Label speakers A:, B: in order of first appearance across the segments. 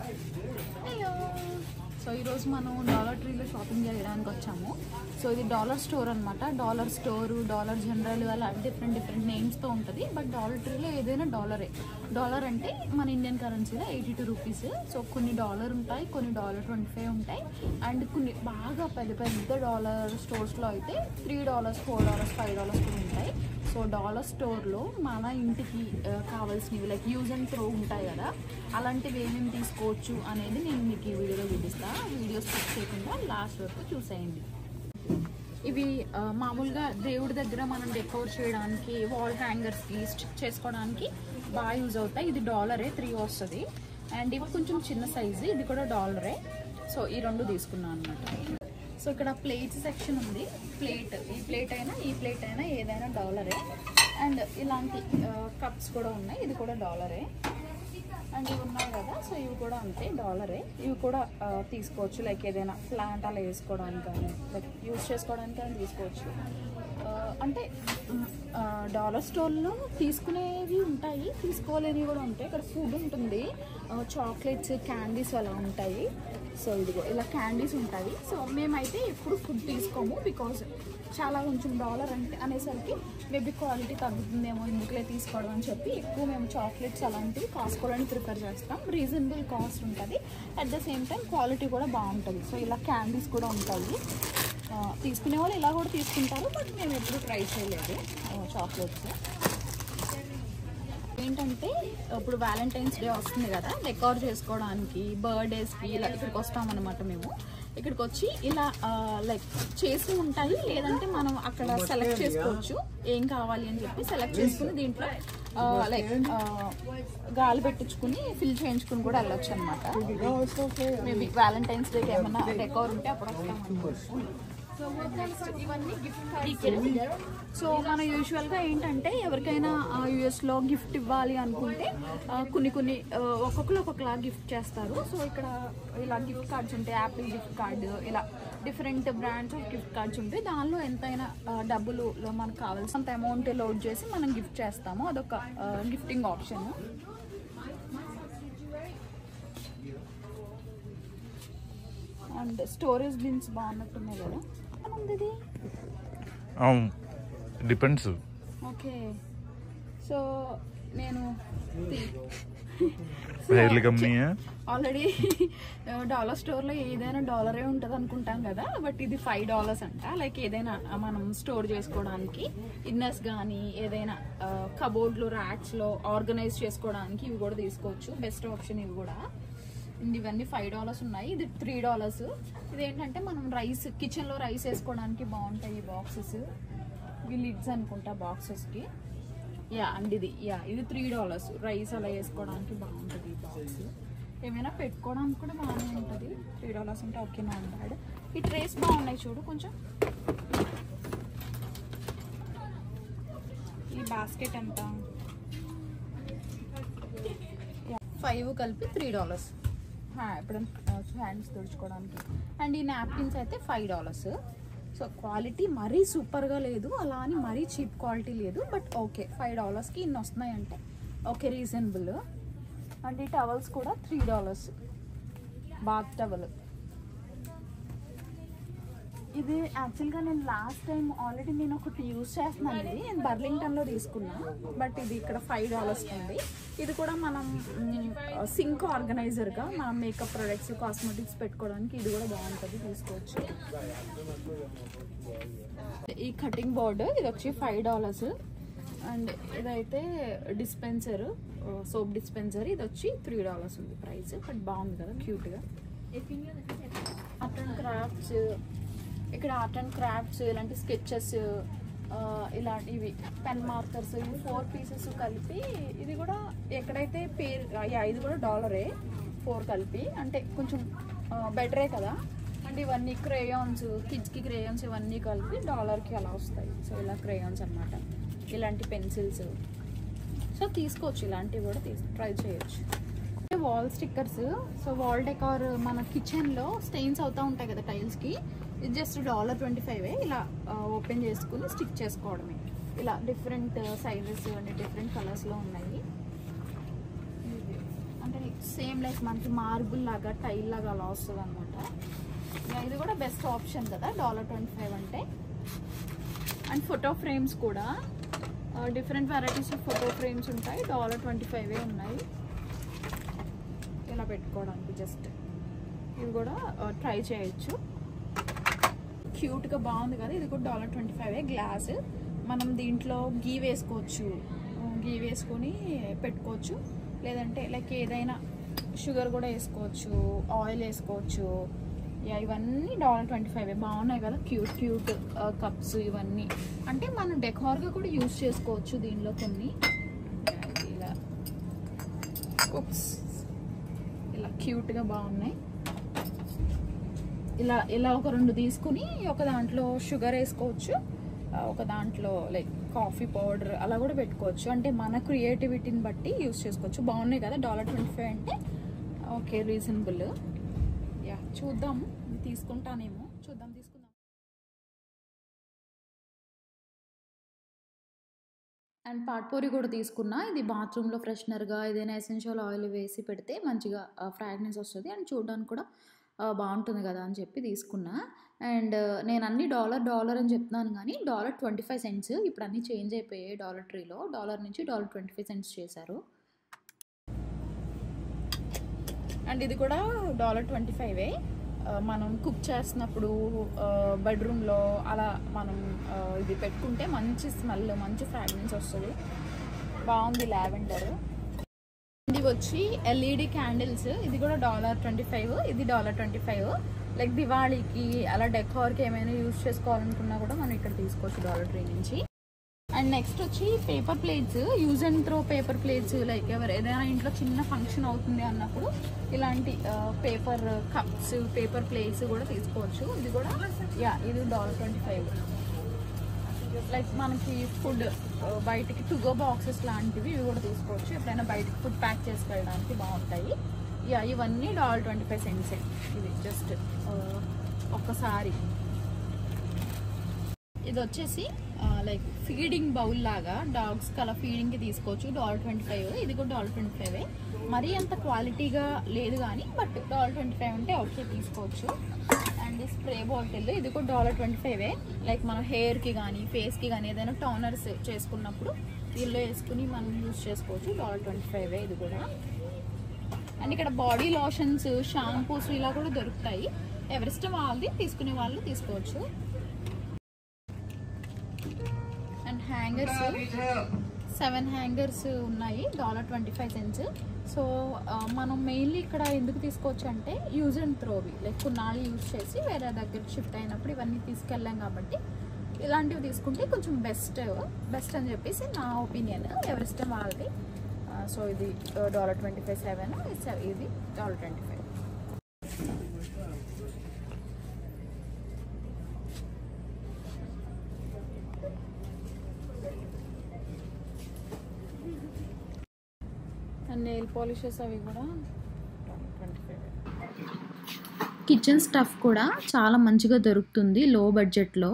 A: Hello. So ఈరోజు మనం dollar ట్రీలో shopping చేయడానికి వచ్చాము. సో ఇది డాలర్ స్టోర్ అనమాట. డాలర్ స్టోరు, డాలర్ జనరల్ అలా డిఫరెంట్ నేమ్స్తో ఉంటుంది. బట్ డాలర్ ట్రీలో ఏదైనా డాలరే. డాలర్ అంటే మన ఇండియన్ కరెన్సీలో 82 రూపీస్. సో కొన్ని డాలర్ ఉంటాయి, కొన్ని $25 ఉంటాయి. అండ్ కొన్ని బాగా పెద్ద డాలర్ స్టోర్స్లో అయితే $3, $4, $5 కూడా ఉంటాయి. సో డాలర్ స్టోర్లో మన ఇంటికి కావాల్సినవి లైక్ యూజ్ అండ్ త్రో ఉంటాయి కదా, అలాంటివి ఏమేమి తీసుకోవచ్చు అనేది నేను మీకు ఈ వీడియోలో చూపిస్తాను. వీడియో స్కిప్ చేయకుండా లాస్ట్ వరకు చూసేయండి. ఇవి మామూలుగా దేవుడి దగ్గర మనం డెకోర్ చేయడానికి, వాల్ హ్యాంగర్స్కి స్టిక్ చేసుకోవడానికి బాగా యూజ్ అవుతాయి. ఇది డాలరే, 3 వస్తుంది. అండ్ ఇవి కొంచెం చిన్న సైజు, ఇది కూడా డాలరే. సో ఈ రెండు తీసుకున్నాను అనమాట. సో ఇక్కడ ప్లేట్స్ సెక్షన్ ఉంది. ఈ ప్లేట్ అయినా ఏదైనా డాలరే. అండ్ ఇలాంటి కప్స్ కూడా ఉన్నాయి, ఇది కూడా డాలరే. అండ్ ఇవి ఉన్నాయి కదా, సో ఇవి కూడా అంతే డాలరే. ఇవి కూడా తీసుకోవచ్చు, లైక్ ఏదైనా ప్లాంట్ అలా వేసుకోవడానికి కానీ, లైక్ యూజ్ చేసుకోవడానికి కానీ తీసుకోవచ్చు. అంటే డాలర్ స్టోర్లో తీసుకునేవి ఉంటాయి, తీసుకోలేనివి కూడా ఉంటాయి. ఇక్కడ ఫుడ్ ఉంటుంది, చాక్లెట్స్, క్యాండీస్ అలా ఉంటాయి. సో ఇదిగో ఇలా క్యాండీస్ ఉంటాయి. సో మేమైతే ఎప్పుడు ఫుడ్ తీసుకోము, బికాజ్ చాలా కొంచెం డాలర్ అంటే అనేసరికి మేబీ క్వాలిటీ తగ్గుతుందేమో, ఎందుకులే తీసుకోవడం అని చెప్పి ఎక్కువ మేము చాక్లెట్స్ అలాంటివి కాసుకోవడానికి ప్రిఫర్ చేస్తాం. రీజనబుల్ కాస్ట్ ఉంటుంది, at the same time quality కూడా బాగుంటుంది. సో ఇలా క్యాండీస్ కూడా ఉంటాయి. తీసుకునే వాళ్ళు ఇలా కూడా తీసుకుంటారు, బట్ మేము ఎప్పుడు ట్రై చేయలేదు చాక్లెట్స్. ఏంటంటే ఇప్పుడు వ్యాలంటైన్స్ డే వస్తుంది కదా, డెకార్ చేసుకోవడానికి, బర్త్డేస్కి ఇలా ఇక్కడికి వస్తామన్నమాట. మేము ఇక్కడికి వచ్చి ఇలా లైక్ చేసి ఉంటాయి, లేదంటే మనం అక్కడ సెలెక్ట్ చేసుకోవచ్చు ఏం కావాలి అని చెప్పి. సెలెక్ట్ చేసుకుని దీంట్లో లైక్ గాలి పెట్టించుకుని ఫిల్ చేయించుకుని కూడా వెళ్ళొచ్చు అనమాట. మేబీ వ్యాలంటైన్స్ డేకి ఏమన్నా డెకార్ ఉంటే అప్పుడు వస్తాం. ఇవన్నీ గిఫ్ట్ కార్డ్స్. సో మన యూజువల్గా ఏంటంటే ఎవరికైనా యూఎస్లో గిఫ్ట్ ఇవ్వాలి అనుకుంటే కొన్ని ఒక్కొక్కరు ఒక్కొక్కలా గిఫ్ట్ చేస్తారు. సో ఇక్కడ ఇలా గిఫ్ట్ కార్డ్స్ ఉంటాయి, యాపిల్ గిఫ్ట్ కార్డు, ఇలా different brands of gift cards ఉంటాయి. దానిలో ఎంతైనా డబ్బులు మనకు కావాల్సినంత అమౌంట్ లోడ్ చేసి మనం గిఫ్ట్ చేస్తాము. అదొక gifting option. And storage bins బాగున్నట్టున్నాయి కదా. ఇది
B: డిపెండ్స్.
A: ఓకే. సో నేను ఆల్రెడీ డాలర్ స్టోర్లో ఏదైనా డాలరే ఉంటుంది అనుకుంటాం కదా, బట్ ఇది $5 అంట. లైక్ ఏదైనా మనం స్టోర్ చేసుకోవడానికి, ఇన్నర్స్ కానీ ఏదైనా కబోర్డ్లో, ర్యాక్స్లో ఆర్గనైజ్ చేసుకోవడానికి ఇవి కూడా తీసుకోవచ్చు. బెస్ట్ ఆప్షన్ ఇవి కూడా. ఇవన్నీ $5 ఉన్నాయి, ఇది $3. ఇదేంటంటే మనం రైస్, కిచెన్లో రైస్ వేసుకోవడానికి బాగుంటాయి ఈ బాక్సెస్. ఇవి లిడ్స్ అనుకుంటా బాక్సెస్కి. అండ్ ఇది $3. రైస్ అలా వేసుకోవడానికి బాగుంటుంది ఈ బాక్స్. ఏమైనా పెట్టుకోవడానికి కూడా బాగానే ఉంటుంది. $3 అంటే ఓకే, నాట్ బ్యాడ్. ఈ ట్రేస్ బాగున్నాయి చూడు కొంచెం. ఈ బాస్కెట్ ఎంత? 5 కలిపి $3. ఇప్పుడు హ్యాండ్స్ తుడుచుకోవడానికి. అండ్ ఈ నాప్కిన్స్ అయితే $5. సో క్వాలిటీ మరీ సూపర్గా లేదు, అలా అని మరీ చీప్ క్వాలిటీ లేదు, బట్ ఓకే. $5కి ఇన్ని వస్తున్నాయంటే ఓకే, రీజనబుల్. అండ్ ఈ టవల్స్ కూడా $3. Bath towel. ఇది యాక్చువల్గా నేను లాస్ట్ టైం ఆల్రెడీ నేను ఒకటి యూజ్ చేస్తున్నాను. ఇది నేను బర్లింగ్టన్లో తీసుకున్నా, బట్ ఇది ఇక్కడ $5 ఉంది. ఇది కూడా మనం సింక్ ఆర్గనైజర్గా మనం మేకప్ ప్రొడక్ట్స్, కాస్మెటిక్స్ పెట్టుకోవడానికి ఇది కూడా బాగుంటుంది, తీసుకోవచ్చు. ఈ కటింగ్ బోర్డు ఇది వచ్చి $5. అండ్ ఇదైతే డిస్పెన్సర్, సోప్ డిస్పెన్సర్, ఇది వచ్చి $3 ఉంది ప్రైస్. బట్ బాగుంది కదా, క్యూట్గా. ఆర్ట్ అండ్ క్రాఫ్ట్స్, ఇక్కడ ఆర్ట్ అండ్ క్రాఫ్ట్స్, ఇలాంటి స్కెచెస్, ఇలాంటివి పెన్ మార్కర్స్, ఇవి 4 పీసెస్ కలిపి. ఇది కూడా ఎక్కడైతే పేరు, ఇది కూడా $1, 4 కలిపి. అంటే కొంచెం బెటరే కదా. అండ్ ఇవన్నీ క్రేయాన్స్, కిడ్స్కి క్రేయాన్స్ ఇవన్నీ కలిపి $1కి అలా వస్తాయి. సో ఇలా క్రేయాన్స్ అనమాట, ఇలాంటి పెన్సిల్స్. సో తీసుకోవచ్చు, ఇలాంటివి కూడా ట్రై చేయొచ్చు. Wall stickers. So wall decor మన కిచెన్లో స్టెయిన్స్ అవుతూ ఉంటాయి కదా టైల్స్కి, ఇది జస్ట్ $25. ఇలా ఓపెన్ చేసుకుని స్టిక్ చేసుకోవడమే. ఇలా డిఫరెంట్ సైజెస్ అండ్ డిఫరెంట్ కలర్స్లో ఉన్నాయి. అంటే సేమ్ లైక్ మనకి మార్బుల్ లాగా టైల్ లాగా అలా వస్తుంది అనమాట. ఇది కూడా బెస్ట్ ఆప్షన్ కదా $25 అంటే. అండ్ ఫోటో ఫ్రేమ్స్ కూడా different varieties of photo frames ఉంటాయి. $25 ఉన్నాయి ఇలా పెట్టుకోవడానికి. జస్ట్ ఇది కూడా ట్రై చేయొచ్చు. క్యూట్గా బాగుంది కదా. ఇది కూడా $25 గ్లాస్. మనం దీంట్లో గీ వేసుకోవచ్చు, గీ వేసుకొని పెట్టుకోవచ్చు. లేదంటే లైక్ ఏదైనా షుగర్ కూడా వేసుకోవచ్చు, ఆయిల్ వేసుకోవచ్చు. ఇవన్నీ $25 బాగున్నాయి కదా. క్యూట్ క్యూట్ కప్స్ ఇవన్నీ అంటే మనం డెకార్గా కూడా యూజ్ చేసుకోవచ్చు దీనిలో. కొన్ని ఇలా ఇలా క్యూట్గా బాగున్నాయి. ఇలా ఒక 2 తీసుకుని ఒక దాంట్లో షుగర్ వేసుకోవచ్చు, ఒక దాంట్లో లైక్ కాఫీ పౌడర్ అలా కూడా పెట్టుకోవచ్చు. అంటే మన క్రియేటివిటీని బట్టి యూజ్ చేసుకోవచ్చు. బాగున్నాయి కదా. $25 అంటే ఓకే, రీజనబుల్. యా, చూద్దాం, తీసుకుంటానేమో, చూద్దాం, తీసుకుందాం. అండ్ పాట్పూరి కూడా తీసుకున్నా. ఇది బాత్రూంలో ఫ్రెషనర్గా ఏదైనా ఎసెన్షియల్ ఆయిల్ వేసి పెడితే మంచిగా ఫ్రాగ్రెన్స్ వస్తుంది. అండ్ చూడడానికి కూడా బాగుంటుంది కదా అని చెప్పి తీసుకున్నా. అండ్ నేను అన్ని డాలర్ అని చెప్తున్నాను కానీ $25. ఇప్పుడు అన్నీ చేంజ్ అయిపోయాయి. డాలర్ ట్రీలో డాలర్ నుంచి $25 చేశారు. అండ్ ఇది కూడా $25. మనం కుక్ చేస్తున్నప్పుడు బెడ్రూమ్లో అలా మనం ఇది పెట్టుకుంటే మంచి స్మెల్, మంచి ఫ్రాగ్రెన్స్ వస్తుంది. బాగుంది లావెండర్. ఇది వచ్చి ఎల్ఈడి క్యాండిల్స్. ఇది కూడా $25. ఇది $25. లైక్ దివాళీకి అలా డెకార్కి ఏమైనా యూజ్ చేసుకోవాలనుకున్నా కూడా మనం ఇక్కడ తీసుకోవచ్చు డాలర్ ట్రీ నుంచి. అండ్ నెక్స్ట్ వచ్చి paper plates, use and throw paper plates. Like ఏదైనా ఇంట్లో చిన్న ఫంక్షన్ అవుతుంది అన్నప్పుడు ఇలాంటి పేపర్ కప్స్, పేపర్ ప్లేట్స్ కూడా తీసుకోవచ్చు. ఇది కూడా ఇది $25. లైక్ మనకి ఫుడ్ బయటికి టు గో బాక్సెస్ లాంటివి ఇవి కూడా తీసుకోవచ్చు. ఎప్పుడైనా బయటకి ఫుడ్ ప్యాక్ చేసుకెళ్ళడానికి బాగుంటాయి. ఇవన్నీ $25. ఇది జస్ట్ ఒక్కసారి. ఇది వచ్చేసి లైక్ ఫీడింగ్ బౌల్ లాగా డాగ్స్కి అలా ఫీడింగ్కి తీసుకోవచ్చు. $25. ఇది కూడా $25. మరీ అంత క్వాలిటీగా లేదు కానీ బట్ $25 అంటే ఓకే, తీసుకోవచ్చు. అండ్ స్ప్రే బాటిల్, ఇది కూడా $25. లైక్ మన హెయిర్కి కానీ ఫేస్కి కానీ ఏదైనా టోనర్స్ చేసుకున్నప్పుడు దీనిలో వేసుకుని మనం యూజ్ చేసుకోవచ్చు. $25 ఇది కూడా. అండ్ ఇక్కడ బాడీ లోషన్స్, షాంపూస్ ఇలా కూడా దొరుకుతాయి. ఎవరిష్టం వాళ్ళది, తీసుకునే వాళ్ళు తీసుకోవచ్చు. అండ్ హ్యాంగర్స్ 7 హ్యాంగర్స్ ఉన్నాయి, $25. సో మనం మెయిన్లీ ఇక్కడ ఎందుకు తీసుకోవచ్చు అంటే యూజ్ అండ్ త్రోవి, లైక్ కొన్నాళ్ళు యూజ్ చేసి వేరే దగ్గరికి షిఫ్ట్ అయినప్పుడు ఇవన్నీ తీసుకెళ్ళాం కాబట్టి ఇలాంటివి తీసుకుంటే కొంచెం బెస్ట్ అని చెప్పేసి నా ఒపీనియన్. ఎవరిష్టం వాళ్ళది. సో ఇది $25. ఇది $25. నెయిల్ పాలిషెస్ అవి కూడా $25. కిచెన్ స్టఫ్ కూడా చాలా మంచిగా దొరుకుతుంది లో బడ్జెట్లో.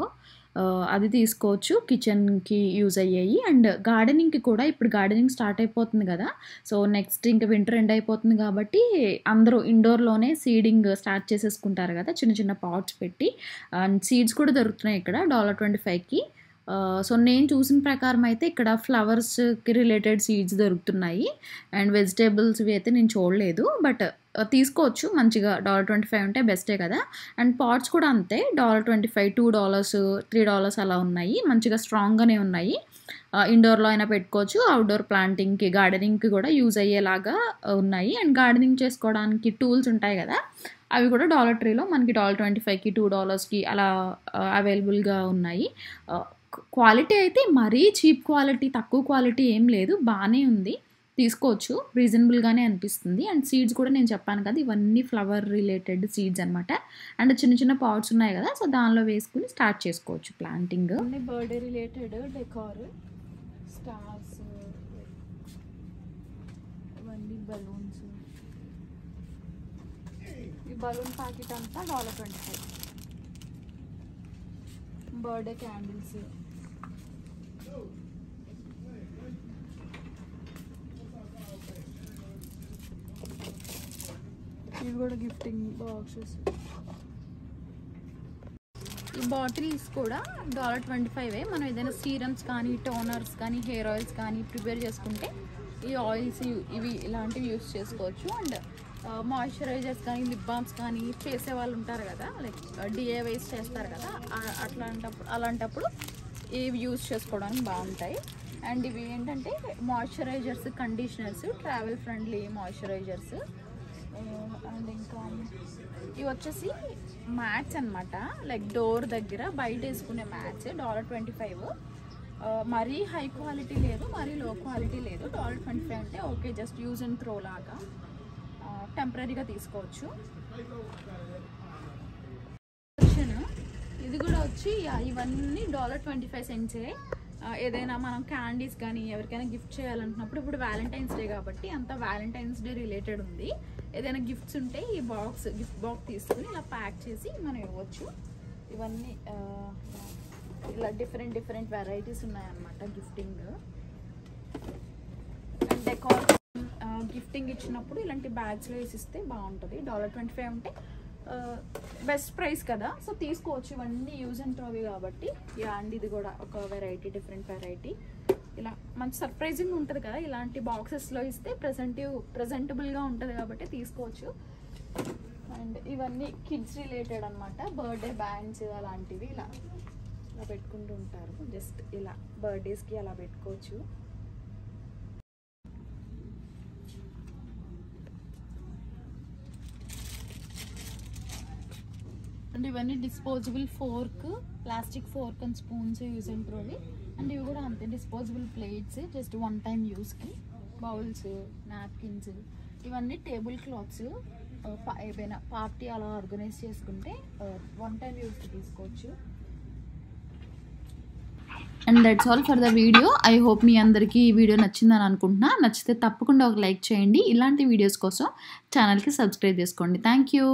A: అది తీసుకోవచ్చు, కిచెన్కి యూజ్ అయ్యాయి. అండ్ గార్డెనింగ్కి కూడా, ఇప్పుడు గార్డెనింగ్ స్టార్ట్ అయిపోతుంది కదా. సో నెక్స్ట్ ఇంకా వింటర్ ఎండ్ అయిపోతుంది కాబట్టి అందరూ ఇండోర్లోనే సీడింగ్ స్టార్ట్ చేసేసుకుంటారు కదా, చిన్న చిన్న పాట్స్ పెట్టి. అండ్ సీడ్స్ కూడా దొరుకుతున్నాయి ఇక్కడ $25కి. సో నేను చూసిన ప్రకారం అయితే ఇక్కడ ఫ్లవర్స్కి రిలేటెడ్ సీడ్స్ దొరుకుతున్నాయి. అండ్ వెజిటేబుల్స్వి అయితే నేను చూడలేదు, బట్ తీసుకోవచ్చు మంచిగా. $25 అంటే బెస్టే కదా. అండ్ పాట్స్ కూడా అంతే, $25, $2, $3 అలా ఉన్నాయి. మంచిగా స్ట్రాంగ్గానే ఉన్నాయి. ఇండోర్లో అయినా పెట్టుకోవచ్చు, అవుట్డోర్ ప్లాంటింగ్కి, గార్డెనింగ్కి కూడా యూజ్ అయ్యేలాగా ఉన్నాయి. అండ్ గార్డెనింగ్ చేసుకోవడానికి టూల్స్ ఉంటాయి కదా, అవి కూడా డాలర్ ట్రీలో మనకి $25కి, $2కి అలా అవైలబుల్గా ఉన్నాయి. క్వాలిటీ అయితే మరీ చీప్ క్వాలిటీ, తక్కువ క్వాలిటీ ఏం లేదు, బాగానే ఉంది, తీసుకోవచ్చు, రీజనబుల్గానే అనిపిస్తుంది. అండ్ సీడ్స్ కూడా నేను చెప్పాను కదా, ఇవన్నీ ఫ్లవర్ రిలేటెడ్ సీడ్స్ అనమాట. అండ్ చిన్న చిన్న పాట్స్ ఉన్నాయి కదా, సో దానిలో వేసుకుని స్టార్ట్ చేసుకోవచ్చు planting. Birthday related decor, stars, ఇవన్నీ బలూన్స్. ఈ బలూన్ ప్యాకెట్ అంతా $25. బర్త్డే క్యాండిల్స్, ఇవి కూడా గిఫ్టింగ్ బాక్సెస్. ఈ బాటిల్స్ కూడా $25. మనం ఏదైనా సీరమ్స్ కానీ టోనర్స్ కానీ హెయిర్ ఆయిల్స్ కానీ ప్రిపేర్ చేసుకుంటే ఈ ఆయిల్స్ ఇవి ఇలాంటివి యూస్ చేసుకోవచ్చు. అండ్ మాయిశ్చరైజర్స్ కానీ లిప్ బామ్స్ కానీ చేసే వాళ్ళు ఉంటారు కదా, లైక్ డిఐవైస్ చేస్తారు కదా, అలాంటప్పుడు ఇవి యూస్ చేసుకోవడానికి బాగుంటాయి. అండ్ ఇవి ఏంటంటే moisturisers, conditioners, travel friendly moisturisers. And ఇంకా ఇవి వచ్చేసి మ్యాట్స్ అనమాట, లైక్ డోర్ దగ్గర బయట వేసుకునే మ్యాట్స్. $25. మరీ హై క్వాలిటీ లేదు, మరీ లో క్వాలిటీ లేదు. $25 అంటే okay, just use and throw లాగా టెంపరీగా తీసుకోవచ్చు. ఇది కూడా వచ్చి ఇవన్నీ $25. ఏదైనా మనం క్యాండీస్ కానీ ఎవరికైనా గిఫ్ట్ చేయాలనుకున్నప్పుడు, ఇప్పుడు వ్యాలంటైన్స్ డే కాబట్టి అంతా వ్యాలంటైన్స్ డే రిలేటెడ్ ఉంది. ఏదైనా గిఫ్ట్స్ ఉంటే ఈ గిఫ్ట్ బాక్స్ తీసుకుని ఇలా ప్యాక్ చేసి మనం ఇవ్వచ్చు. ఇవన్నీ ఇలా డిఫరెంట్ వెరైటీస్ ఉన్నాయన్నమాట గిఫ్టింగ్. అండ్ డెకారేషన్ గిఫ్టింగ్ ఇచ్చినప్పుడు ఇలాంటి బ్యాగ్స్లో వేసిస్తే బాగుంటుంది. $25 అంటే బెస్ట్ ప్రైస్ కదా, సో తీసుకోవచ్చు. ఇవన్నీ యూజ్ అండ్ త్రోవి కాబట్టి. అండ్ ఇది కూడా ఒక వెరైటీ, డిఫరెంట్ వెరైటీ. ఇలా మంచి సర్ప్రైజింగ్ ఉంటుంది కదా, ఇలాంటి బాక్సెస్లో ఇస్తే ప్రజెంటబుల్గా ఉంటుంది కాబట్టి తీసుకోవచ్చు. అండ్ ఇవన్నీ కిడ్స్ రిలేటెడ్ అనమాట, బర్త్డే బ్యాండ్స్ అలాంటివి ఇలా పెట్టుకుంటూ ఉంటారు. జస్ట్ ఇలా బర్త్డేస్కి అలా పెట్టుకోవచ్చు. అండ్ ఇవన్నీ disposable fork, plastic fork and spoons use and throw. And ఇవి కూడా అంతే, disposable plates, just one time యూస్కి. బౌల్స్, నాప్కిన్స్, ఇవన్నీ టేబుల్ క్లాత్స్. ఏదైనా పార్టీ అలా ఆర్గనైజ్ చేసుకుంటే వన్ టైం యూస్కి తీసుకోవచ్చు. And that's all for the video. I hope మీ అందరికీ ఈ వీడియో నచ్చిందని అనుకుంటున్నా. నచ్చితే తప్పకుండా ఒక లైక్ చేయండి. ఇలాంటి వీడియోస్ కోసం ఛానల్కి సబ్స్క్రైబ్ చేసుకోండి. Thank you.